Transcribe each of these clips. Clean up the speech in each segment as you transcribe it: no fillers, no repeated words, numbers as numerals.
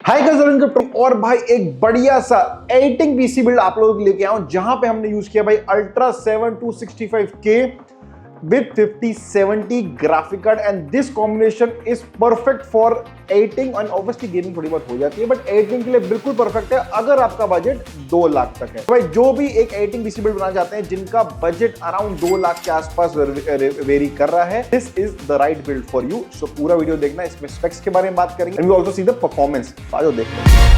Hi guys, और भाई एक बढ़िया सा एडिटिंग पीसी बिल्ड आप लोगों के लिए लेके आया हूं, जहां पे हमने यूज किया भाई ultra 7 265K with 5070 graphic card and this combination is perfect for editing और ऑब्वियसली गेमिंग थोड़ी बहुत हो जाती है, बट एडिटिंग के लिए बिल्कुल परफेक्ट है अगर आपका बजट 2 लाख तक है। भाई जो भी एक एडिटिंग पीसी बिल्ड बनाना चाहते हैं जिनका बजट अराउंड 2 लाख के आसपास वेरी कर रहा है, this is the right build for you. So पूरा वीडियो देखना, इसमें स्पेक्स के बारे में बात करेंगे and we also see the performance. आओ देखते हैं।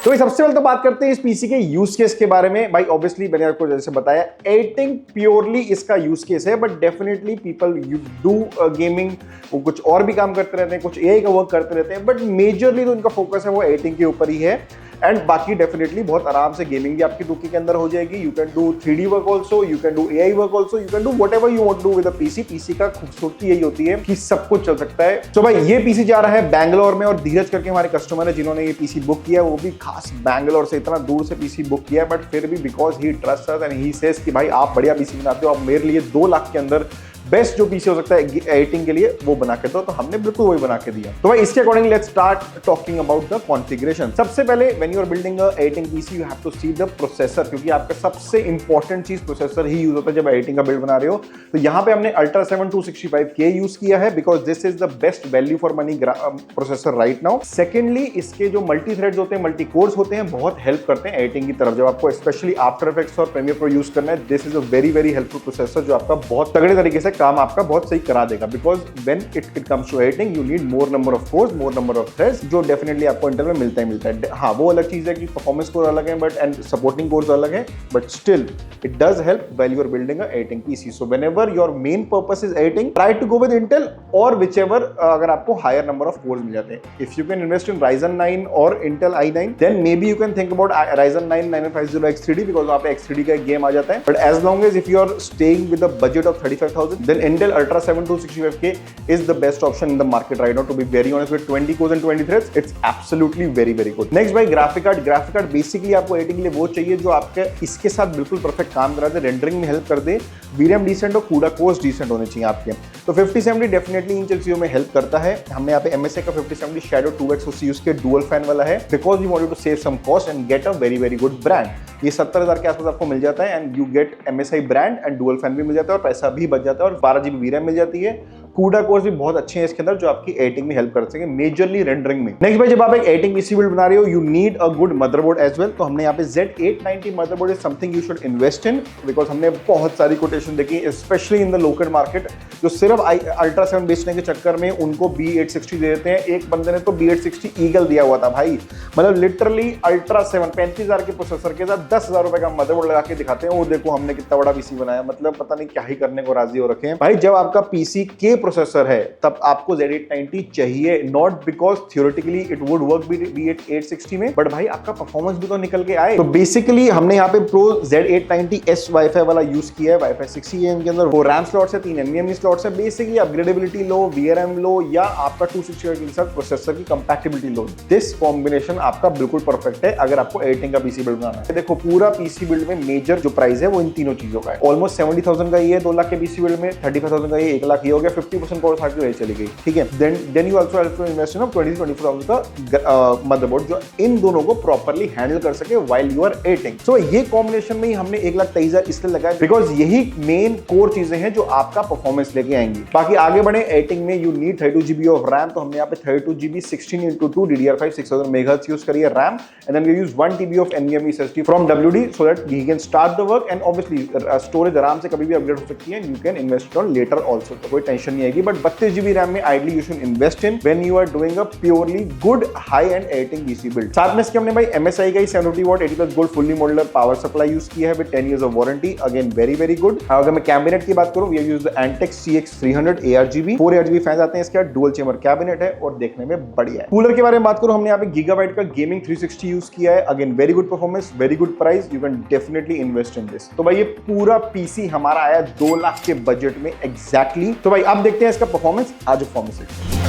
तो भाई सबसे पहले तो बात करते हैं इस पीसी के यूज केस के बारे में। भाई ऑब्वियसली मैंने आपको जैसे बताया एडिटिंग प्योरली इसका यूज केस है, but definitely people you do gaming, वो कुछ और भी काम करते रहते हैं, कुछ एआई का वर्क करते रहते हैं, बट मेजरली तो उनका फोकस है वो एडिटिंग के ऊपर ही है। एंड बाकी डेफिनेटली बहुत आराम से गेमिंग भी आपकी 2K के अंदर हो जाएगी। You can do 3D work also, you can do AI work also, you can do whatever you want to with a PC. PC का खूबसूरती यही होती है कि सब कुछ चल सकता है। तो भाई ये पीसी जा रहा है बैंगलोर में, और धीरज करके हमारे कस्टमर है जिन्होंने ये पीसी बुक किया, वो भी खास बैंगलोर से, इतना दूर से पीसी बुक किया, बट फिर भी because he trust us and he says कि भाई आप बढ़िया पीसी बनाते हो, आप मेरे लिए 2 लाख के अंदर बेस्ट जो पीसी हो सकता है एडिटिंग के लिए वो बना के दो। तो हमने बिल्कुल वही बना के दिया। तो भाई इसके according let's start talking about the configuration. सबसे पहले when you are building a editing PC you have to see the processor, क्योंकि आपका सबसे इंपॉर्टेंट चीज प्रोसेसर ही यूज होता है जब एडिटिंग का बिल्ड बना रहे हो। तो यहाँ पे हमने अल्ट्रा 7 265K यूज किया है because this is the best value for money processor right now. Secondly इसके जो मल्टी थ्रेड्स होते हैं, मल्टी कोर्स होते हैं, बहुत हेल्प करते हैं एडिटिंग की तरफ। जब आपको स्पेशली आफ्टर इफेक्ट्स और प्रीमियर प्रो यूज करना है, this is a very very helpful processor जो आपका बहुत तगड़े तरीके से काम आपका बहुत सही करा देगा। Because when it comes to editing you need more number of cores, more number of threads, जो डेफिनेटली आपको इंटर में मिलता है। हाँ वो अलग चीज है कि परफॉर्मेंस कोर अलग है बट एंड सपोर्टिंग कोर्स अलग है, but still it does help when you are building a editing PC. So whenever your main purpose is editing, try to go with Intel और व्हिचएवर अगर आपको higher number of cores मिल जाते हैं। If you can invest in Ryzen 9 और Intel i9 then maybe you can think about Ryzen 9 9550X3D because वहां पे X3D का एक गेम आ जाता है। But as long as if you are staying with a budget of 35,000 then Intel Ultra 7 265K is the best option in the market right now, to be very honest, with 20 cores and 20 threads it's absolutely very very good. Next भाई graphic card basically आपको editing के लिए वो चाहिए जो आपके इसके साथ बिल्कुल परफेक्ट काम करा दे, रेंडरिंग में हेल्प कर दे, VRAM डिसेंट और CUDA कोर्स डिसेंट होने चाहिए आपके। तो 5070 डेफिनेटली इन चीजों में हेल्प करता है। हमने यहाँ पे MSI का 5070 Shadow 2X OC यूज किया, डुअल फैन वाला है, because we wanted to save some cost and get a very very good brand. ये 70,000 के आसपास आपको मिल जाता है and you get MSI brand and dual fan भी मिल जाता है और पैसा भी बच जाता है और 12GB VRAM मिल जाती है। CUDA कोर्स भी बहुत अच्छे हैं इसके अंदर जो आपकी एडिटिंग में हेल्प कर सकेंगे, मेजरली रेंडरिंग में। नेक्स्ट भाई जब आप एक एडिटिंग पीसी बिल्ड बना रहे हो you need a good motherboard as well. तो हमने यहाँ पे Z890 motherboard is something you should invest in, because हमने बहुत सारी कोटेशन देखी specially in the local market, जो सिर्फ अल्ट्रा 7 बेचने के चक्कर में उनको B860 दे देते हैं। एक बंदे ने तो B860 ईगल दिया हुआ था भाई, मतलब लिटरली अल्ट्रा 7 35,000 के प्रोसेसर के साथ 10,000 रुपए का मदरबोर्ड लगा के दिखाते हैं, वो देखो हमने कितना बड़ा पीसी बनाया, मतलब पता नहीं क्या ही करने को राजी हो रखे हैं भाई। जब आपका पीसी के प्रोसेसर है तब आपको Z890 चाहिए, not because theoretically it would work B860 में, बट भाई आपका परफॉर्मेंस भी तो निकल के आए। तो बेसिकली हमने यहाँ पे प्रो Z890S वाईफाई वाला यूज किया है, वाईफाई 6E है इनके अंदर, वो रैम स्लॉट्स है, 3 NVMe स्लॉट्स है। बेसिकली अपग्रेडेबिलिटी लो, VRAM लो, या आपका 260 के साथ प्रोसेसर की कंपैटिबिलिटी लो, दिस कॉम्बिनेशन आपका बिल्कुल परफेक्ट है अगर आपको एडिटिंग का पीसी बिल्ड बनाना है। देखो पूरा पीसी बिल्ड में मेजर जो प्राइस है वो इन तीनों चीजों का है। ऑलमोस्ट 70,000 का ये है 2 लाख के पीसी बिल्ड में, 35,000 का ये 1 लाख ये हो गया, 50% कोर्स चली गई, ठीक है। Then you also have to invest in 20-24,000 का मदरबोर्ड जो इन दोनों को प्रॉपर्ली हैंडल कर सके व्हाइल यू आर एडिटिंग। सो ये कॉम्बिनेशन में ही हमने 1,23,000 इसलिए लगाया बिकॉज यही मेन कोर चीजें हैं जो आपका परफॉर्मेंस लेके आएंगी। बाकी आगे बढ़े एडिटिंग में you need 32GB of RAM. तो हमने यहाँ पे 32GB 16x2 DDR5 6000 MHz use करी है RAM, and then we use 1TB of NVMe SSD from WD so that we can start the work. And obviously storage आराम से कभी भी अपग्रेड हो सकती है, you can invest on later also, तो कोई टेंशन नहीं आएगी। बट 32GB रैम में ideally you should invest in when you are doing a purely good high end editing PC build. साथ में इसके हमने भाई MSI का ही 70 watt 80+ gold fully modular power supply use किया है with 10 years of warranty, again very very good. अगर मैं कैबिनेट की बात करूं we have used the Antec CX300 ARGB 4 ARGB fans आते हैं इसके, डुअल चेंबर कैबिनेट है और देखने में बढ़िया है। कूलर के बारे में बात करूं हमने यहाँ पे गीगाबाइट का गेमिंग 360 यूज किया है, again very good performance, very good price, you can definitely invest in this. तो भाई ये पूरा पीसी हमारा आया 2 लाख के बजट में एग्जैक्टली। तो भाई अब देखते हैं इसका परफॉर्मेंस, आज परफॉर्मेंस देखते हैं।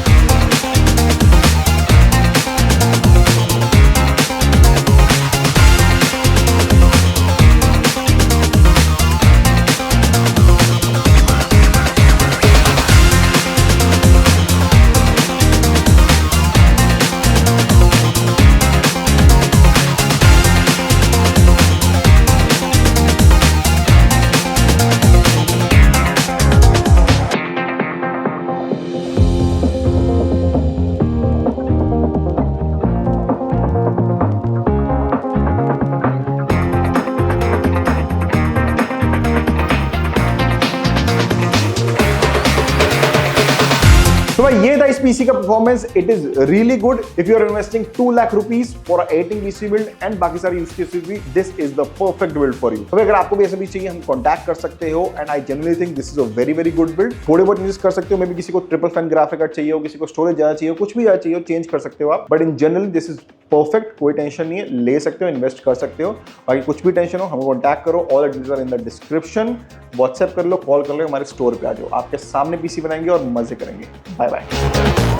तो भाई ये था इस पीसी का performance. It is really good if you are investing 2 lakh rupees for a 18 PC build and बाकी सारे यूज केसेस भी, this is the perfect build for you. तो अगर आपको भी ऐसा भी चाहिए, हम कांटेक्ट कर सकते हो and I generally think this is a very very good build. थोड़े बहुत चेंजेस कर सकते हो, मे बी किसी को ट्रिपल फैन ग्राफिक कार्ड चाहिए हो, किसी को स्टोरेज ज्यादा चाहिए हो, कुछ भी ज्यादा चाहिए हो, चेंज कर सकते हो आप, but in general this is perfect. कोई टेंशन नहीं है, ले सकते हो, इन्वेस्ट कर सकते हो। बाकी कुछ भी टेंशन हो, हमको कांटेक्ट करो, all details are in the description. WhatsApp कर लो, कॉल कर लो, हमारे स्टोर पे आ जाओ, आपके सामने पीसी बनाएंगे और मजे करेंगे। Bye bye.